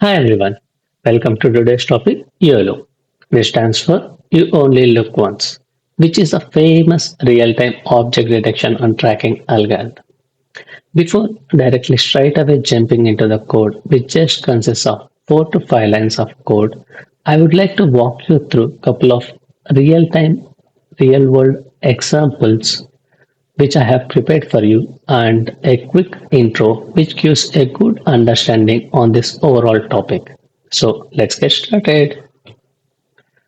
Hi everyone, welcome to today's topic YOLO, which stands for You Only Look Once, which is a famous real-time object detection and tracking algorithm. Before directly straight away jumping into the code, which just consists of 4 to 5 lines of code, I would like to walk you through a couple of real-time, real-world examples which I have prepared for you and a quick intro which gives a good understanding on this overall topic. So let's get started.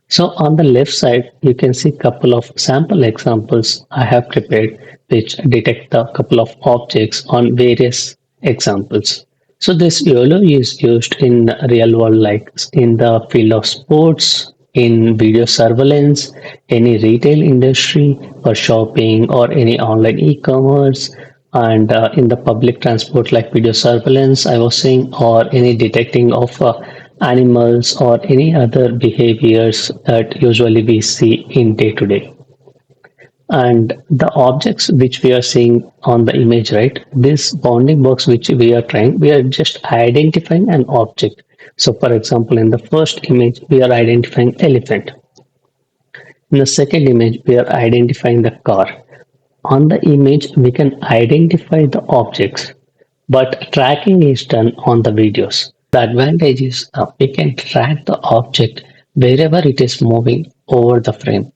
So on the left side, you can see couple of sample examples I have prepared which detect a couple of objects on various examples. So this YOLO is used in real world like in the field of sports, in video surveillance, any retail industry for shopping or any online e-commerce and in the public transport like video surveillance I was saying or any detecting of animals or any other behaviors that usually we see in day to day. And the objects which we are seeing on the image, right? This bounding box which we are trying, we are just identifying an object. So for example, in the first image, we are identifying elephant. In the second image, we are identifying the car. On the image, we can identify the objects, but tracking is done on the videos. The advantage is we can track the object wherever it is moving over the frame.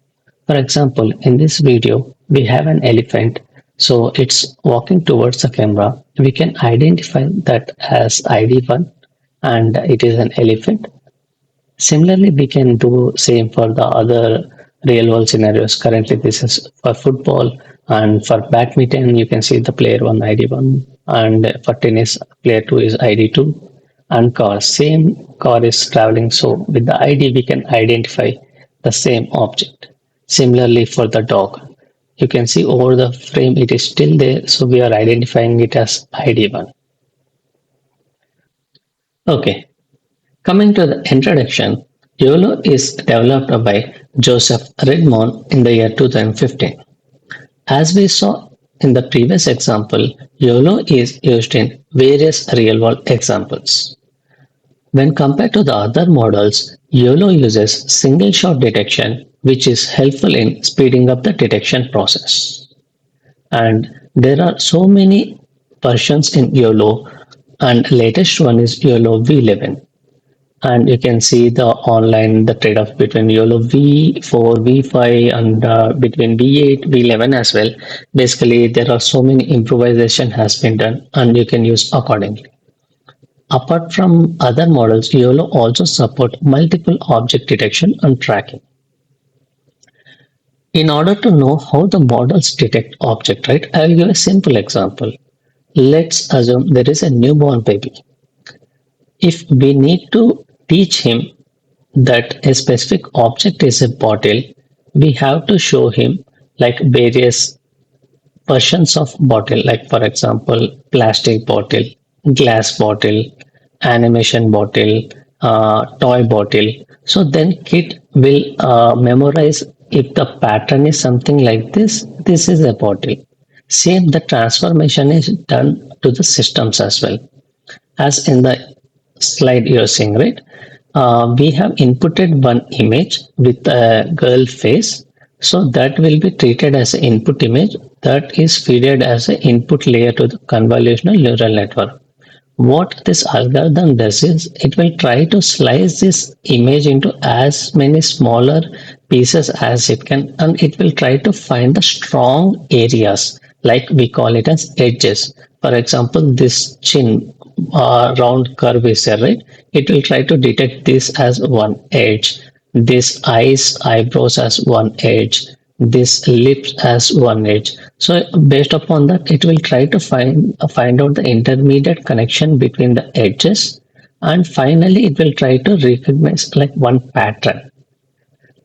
For example, in this video, we have an elephant. So it's walking towards the camera. We can identify that as ID1 and it is an elephant. Similarly, we can do same for the other real world scenarios. Currently, this is for football and for badminton, you can see the player one ID1 and for tennis, player two is ID2 and car. Same car is traveling. So with the ID, we can identify the same object. Similarly, for the dog, you can see over the frame, it is still there. So we are identifying it as ID1. Okay. Coming to the introduction, YOLO is developed by Joseph Redmond in the year 2015. As we saw in the previous example, YOLO is used in various real-world examples. When compared to the other models, YOLO uses single-shot detection, which is helpful in speeding up the detection process. And there are so many versions in YOLO, and latest one is YOLO v11. And you can see the online the trade-off between YOLO v4 v5 and between v8 v11 as well. Basically there are so many improvisation has been done and you can use accordingly. Apart from other models, YOLO also support multiple object detection and tracking. In order to know how the models detect object, right, I will give a simple example. Let's assume there is a newborn baby. If we need to teach him that a specific object is a bottle, we have to show him like various versions of bottle, like for example, plastic bottle, glass bottle, animation bottle, toy bottle. So then kid will memorize if the pattern is something like this is a bottle. Same, the transformation is done to the systems as well. As in the slide you're seeing, right? We have inputted one image with a girl face. So that will be treated as an input image that is fed as an input layer to the convolutional neural network. What this algorithm does is it will try to slice this image into as many smaller pieces as it can, and it will try to find the strong areas, like we call it as edges. For example, this chin round curve is there, right? It will try to detect this as one edge, this eyebrows as one edge, this lips as one edge. So based upon that, it will try to find out the intermediate connection between the edges, and finally it will try to recognize like one pattern.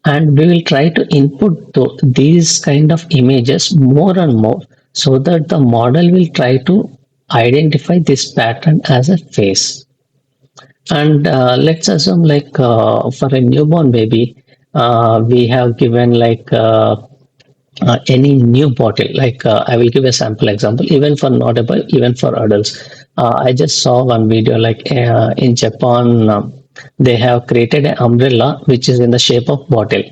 And we will try to input these kind of images more and more so that the model will try to identify this pattern as a face. And let's assume like for a newborn baby, we have given like any new bottle. Like I will give a sample example, even for not about even for adults. I just saw one video like in Japan, they have created an umbrella which is in the shape of bottle.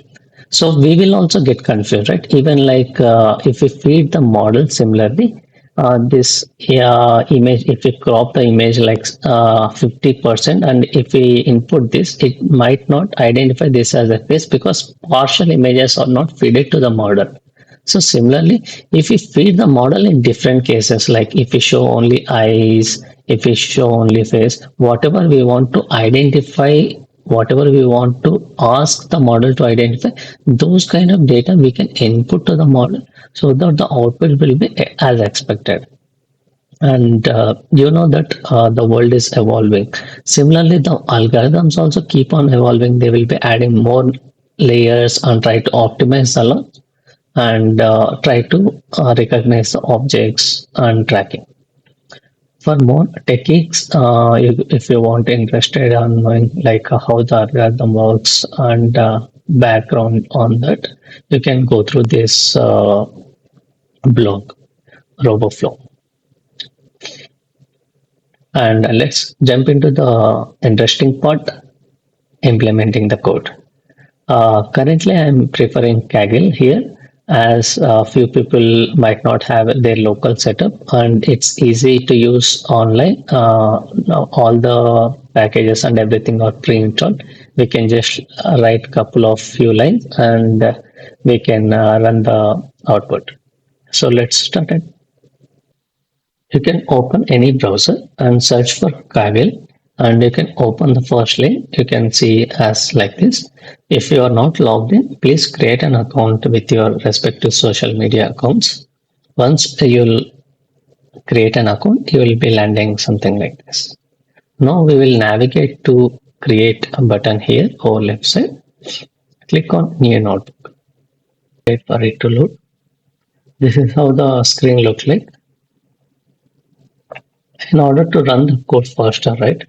So we will also get confused, right? Even like if we feed the model similarly, this image, if we crop the image like 50%, and if we input this, it might not identify this as a face because partial images are not fed to the model. So similarly, if we feed the model in different cases, like if we show only eyes, if we show only face, whatever we want to identify, whatever we want to ask the model to identify, those kind of data we can input to the model so that the output will be as expected. And you know that the world is evolving. Similarly, the algorithms also keep on evolving. They will be adding more layers and try to optimize the law and try to recognize the objects and tracking. For more techniques, if you want interested on knowing like how the algorithm works and background on that, you can go through this blog, RoboFlow. And let's jump into the interesting part, implementing the code. Currently, I'm preferring Kaggle here as few people might not have their local setup and it's easy to use online. Now all the packages and everything are pre-installed. We can just write couple of few lines and we can run the output. So let's start it. You can open any browser and search for Kaggle and you can open the first link. You can see as like this. If you are not logged in, please create an account with your respective social media accounts. Once you'll create an account, you will be landing something like this. Now we will navigate to create a button here over left side. Click on new notebook. Wait for it to load. This is how the screen looks like. In order to run the code faster, right?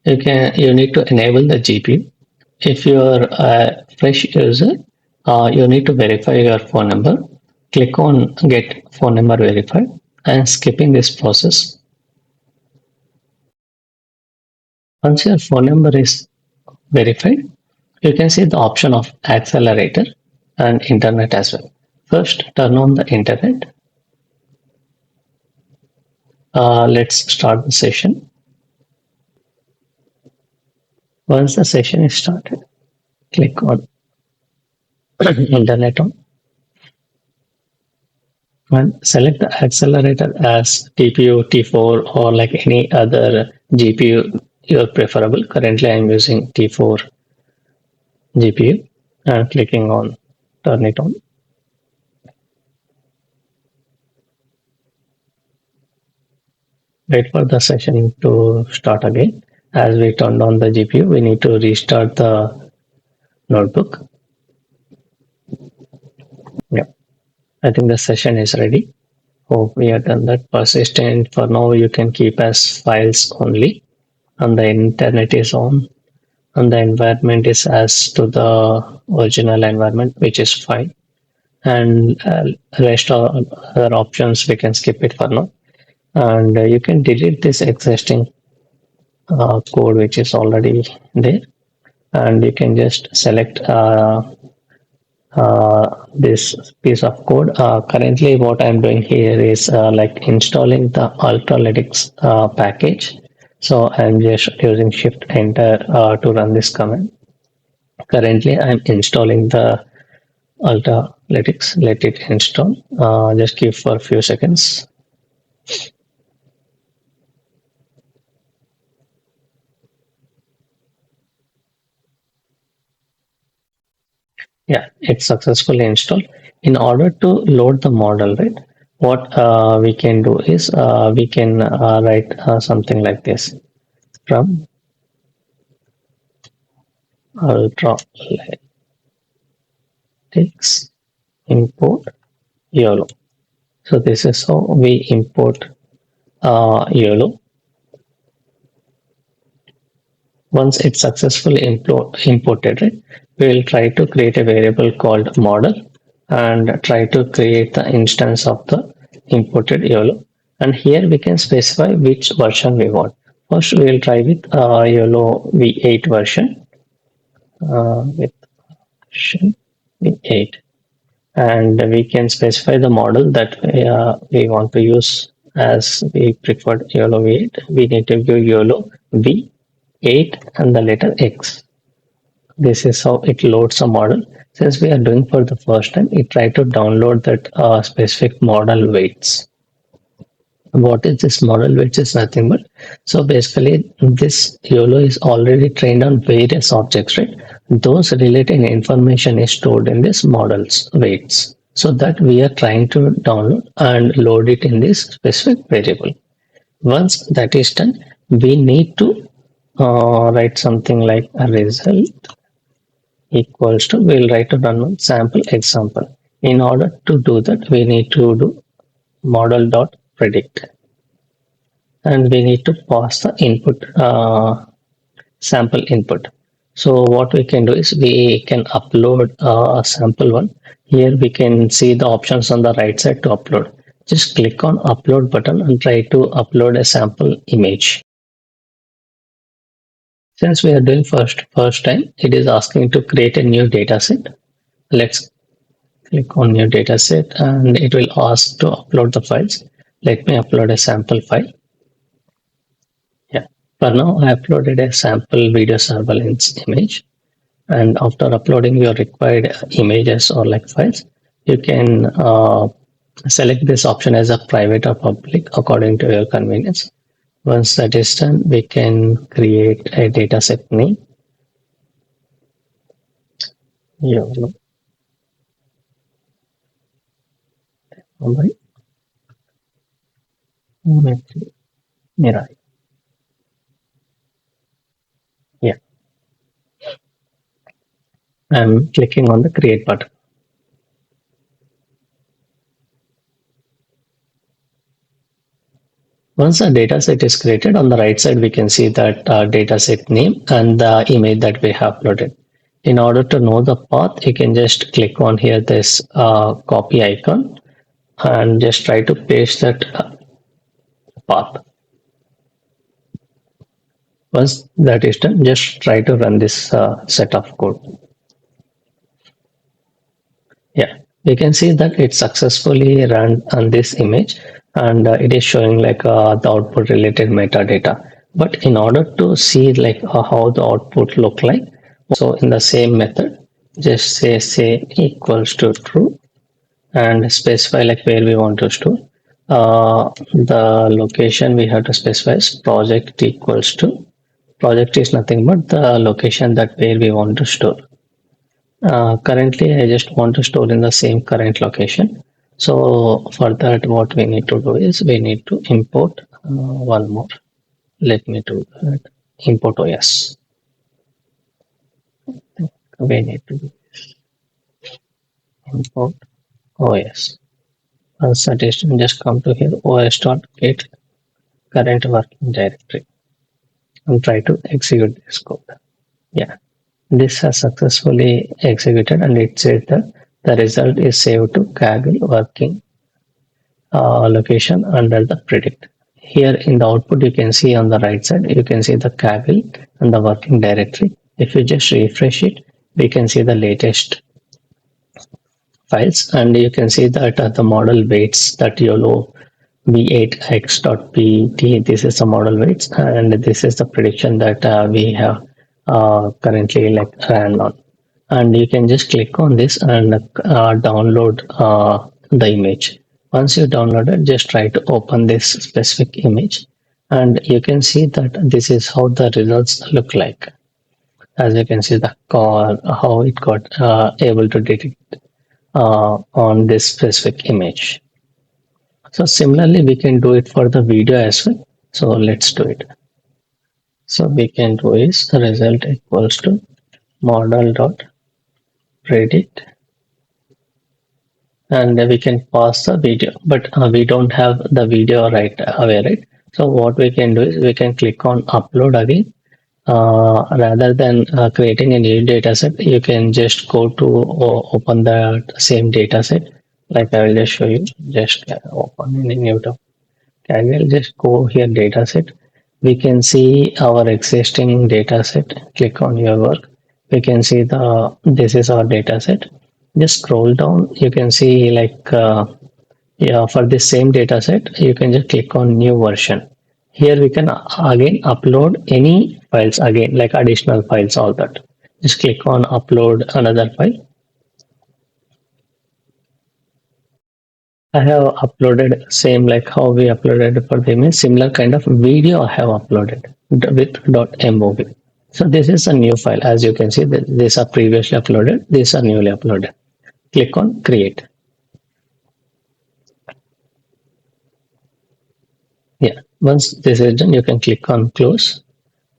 You need to enable the GPU. If you're a fresh user, you need to verify your phone number. Click on get phone number verified and skipping this process. Once your phone number is verified, you can see the option of accelerator and internet as well. First, turn on the internet. Let's start the session. Once the session is started, click on internet on and select the accelerator as TPU, T4 or like any other GPU you're preferable. Currently I'm using T4 GPU and clicking on turn it on. Wait for the session to start again. As we turned on the GPU, we need to restart the notebook. Yeah, I think the session is ready. Hope we have done that. Persistent for now you can keep as files only, and the internet is on, and the environment is as to the original environment, which is fine. And rest of other options we can skip it for now. And you can delete this existing code which is already there, and you can just select this piece of code. Currently what I'm doing here is like installing the Ultralytics package. So I'm just using shift enter to run this command. Currently I'm installing the Ultralytics. Let it install. Just give for a few seconds. Yeah, it's successfully installed. In order to load the model, right, what we can do is we can write something like this from Ultralytics import YOLO. So this is how we import YOLO. Once it's successfully imported, right, we will try to create a variable called model and try to create the instance of the imported YOLO. And here we can specify which version we want. First, we will try with YOLO V8 version, with version V8. And we can specify the model that we want to use. As we preferred YOLO V8, we need to give YOLO V8 and the letter X. This is how it loads a model. Since we are doing for the first time, it try to download that specific model weights. What is this model weights is nothing but, so basically this YOLO is already trained on various objects, right? Those related information is stored in this models weights, so that we are trying to download and load it in this specific variable. Once that is done, we need to write something like a result equals to, we'll write a run sample example. In order to do that, we need to do model dot predict, and we need to pass the input, sample input. So what we can do is we can upload a sample one. Here we can see the options on the right side to upload. Just click on upload button and try to upload a sample image. Since we are doing first time, it is asking to create a new data set. Let's click on new data set and it will ask to upload the files. Let me upload a sample file. Yeah, for now I uploaded a sample video surveillance image, and after uploading your required images or like files, you can select this option as a private or public according to your convenience. Once that is done, we can create a dataset name. YOLO Mirai. Yeah, I'm clicking on the create button. Once a dataset is created, on the right side we can see that dataset name and the image that we have uploaded. In order to know the path, you can just click on here this copy icon and just try to paste that path. Once that is done, just try to run this set of code. Yeah, we can see that it successfully ran on this image, and it is showing like the output related metadata. But in order to see like how the output look like, so in the same method, just say equals to true and specify like where we want to store. The location we have to specify is project equals to, project is nothing but the location that where we want to store. Currently, I just want to store in the same current location. So for that, what we need to do is we need to import one more. Let me do that. Import OS. We need to do import OS. Once that is done, just come to here os.get current working directory and try to execute this code. Yeah, this has successfully executed, and it said that the result is saved to Kaggle working location under the predict. Here in the output, you can see on the right side, you can see the Kaggle and the working directory. If you just refresh it, we can see the latest files, and you can see that the model weights that YOLO v8x.pt, this is the model weights, and this is the prediction that we have currently like ran on. And you can just click on this and download the image. Once you download it, just try to open this specific image, and you can see that this is how the results look like. As you can see the car, how it got able to detect on this specific image. So similarly, we can do it for the video as well. So let's do it. So we can do is the result equals to model dot predict, and we can pass the video, but we don't have the video right away, right? So what we can do is we can click on upload again. Rather than creating a new dataset, you can just go to open the same dataset. Like I will just show you. Just open in a new tab. I will just go here dataset. We can see our existing dataset. Click on your work. We can see the this is our dataset. Just scroll down. You can see like yeah, for this same dataset, you can just click on new version. Here we can again upload any files again, like additional files, all that. Just click on upload another file. I have uploaded same like how we uploaded for the image, similar kind of video I have uploaded with .mov. So this is a new file. As you can see, these are previously uploaded, these are newly uploaded. Click on create. Yeah, once this is done, you can click on close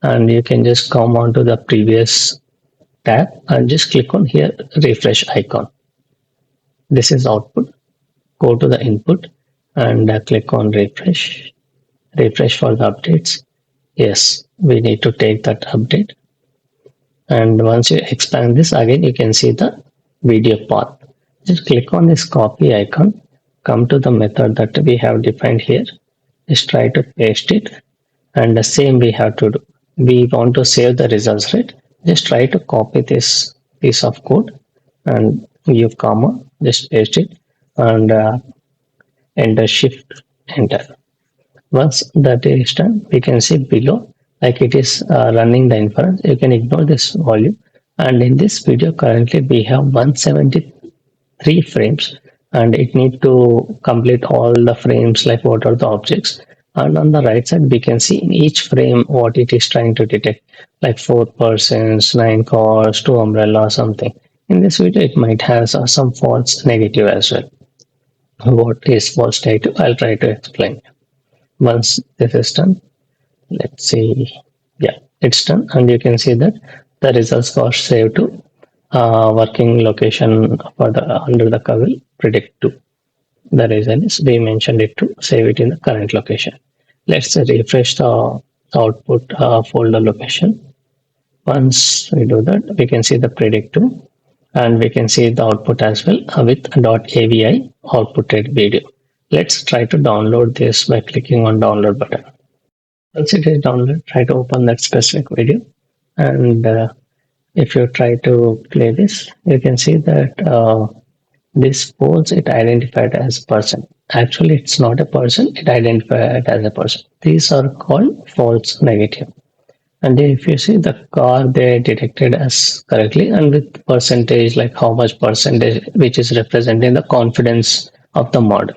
and you can just come on to the previous tab and just click on here refresh icon. This is output. Go to the input and click on refresh for the updates. Yes, we need to take that update, and once you expand this again, you can see the video path. Just click on this copy icon, come to the method that we have defined here, just try to paste it, and the same we have to do. We want to save the results, right? Just try to copy this piece of code and give comma, just paste it, and enter shift enter. Once that is done, we can see below like it is running the inference. You can ignore this volume. And in this video, currently we have 173 frames and it need to complete all the frames like what are the objects. And on the right side, we can see in each frame what it is trying to detect, like 4 persons, 9 cars, 2 umbrellas, something. In this video, it might have some false negative as well. What is false negative? I'll try to explain. Once this is done, let's see, yeah, it's done, and you can see that the results got saved to working location for the under the cover predict to. The reason is we mentioned it to save it in the current location. Let's refresh the output folder location. Once we do that, we can see the predict to, and we can see the output as well with .avi outputted video. Let's try to download this by clicking on download button. Once it is downloaded, try to open that specific video, and if you try to play this, you can see that this pose it identified as person. Actually, it's not a person, it identified as a person. These are called false negative. And if you see the car, they detected as correctly and with percentage, like how much percentage, which is representing the confidence of the model.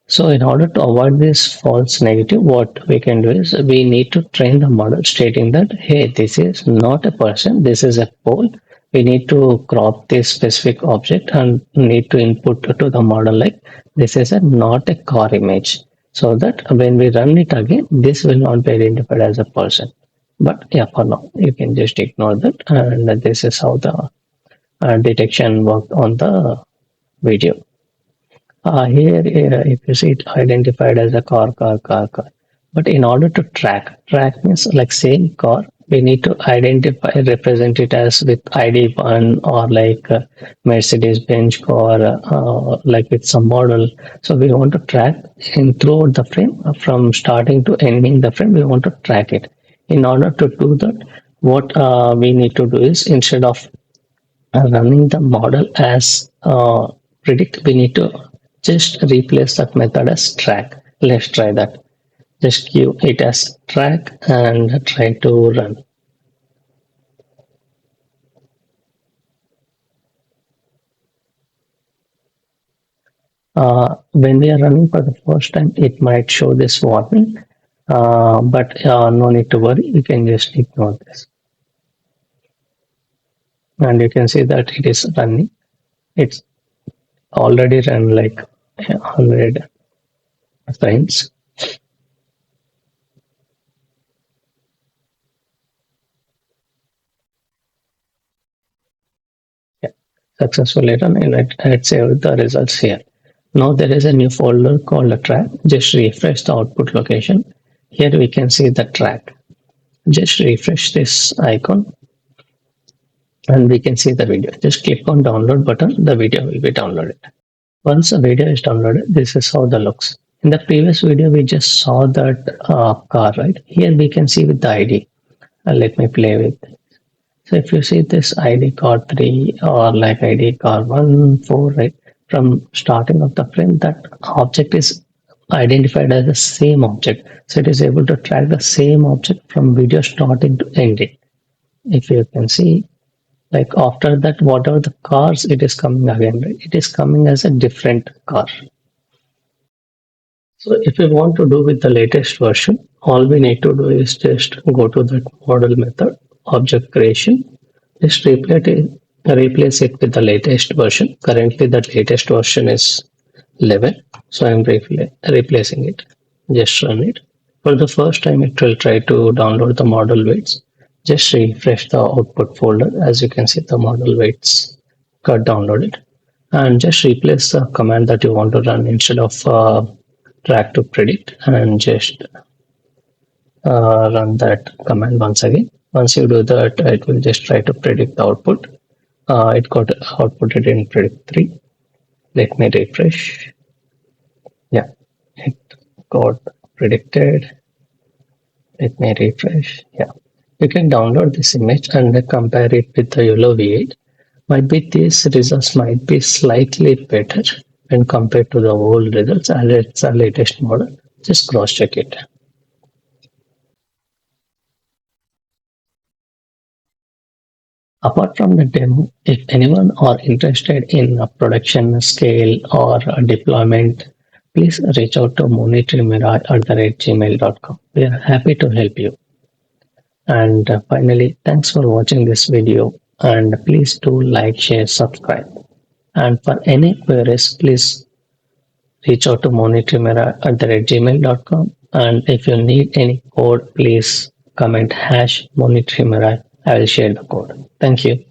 So in order to avoid this false negative, what we can do is we need to train the model stating that, hey, this is not a person, this is a pole. We need to crop this specific object and need to input to the model like this is not a car image. So that when we run it again, this will not be identified as a person. But yeah, for now, you can just ignore that. And this is how the detection worked on the video. Here, if you see it identified as a car. But in order to track means like same car, we need to identify, represent it as with ID1 or like Mercedes-Benz car, like with some model. So we want to track in throughout the frame from starting to ending the frame. We want to track it. In order to do that, what we need to do is instead of running the model as predict, we need to just replace that method as track. Let's try that. Just give it as track and try to run. When we are running for the first time, it might show this warning, but no need to worry. You can just ignore this. And you can see that it is running. It's already run like 100 frames. Yeah, successfully run, and it had saved the results here. Now there is a new folder called a track. Just refresh the output location. Here we can see the track. Just refresh this icon and we can see the video. Just click on download button, the video will be downloaded. Once the video is downloaded, this is how the looks. In the previous video, we just saw that car, right? Here we can see with the ID. Let me play with. So if you see this ID car 3 or like ID car 1, 4, right? From starting of the frame, that object is identified as the same object. So it is able to track the same object from video starting to ending. If you can see, like after that, whatever the cars it is coming again, right? It is coming as a different car. So if we want to do with the latest version, all we need to do is just go to that model method, object creation, just replace it with the latest version. Currently, the latest version is 11. So I'm replacing it. Just run it. For the first time, it will try to download the model weights. Just refresh the output folder. As you can see, the model weights got downloaded. And just replace the command that you want to run instead of track to predict, and just run that command once again. Once you do that, it will just try to predict the output. It got outputted in predict 3. Let me refresh. Yeah, it got predicted. Let me refresh. Yeah, you can download this image and compare it with the YOLO V8. Might be these results might be slightly better when compared to the old results, as it's a latest model. Just cross check it. Apart from the demo, if anyone are interested in a production scale or a deployment, please reach out to MoniTriMirai@gmail.com. We are happy to help you. And finally, thanks for watching this video, and please do like, share, subscribe. And for any queries, please reach out to MoniTriMirai@gmail.com. And if you need any code, please comment #MoniTriMirai. I will share the code. Thank you.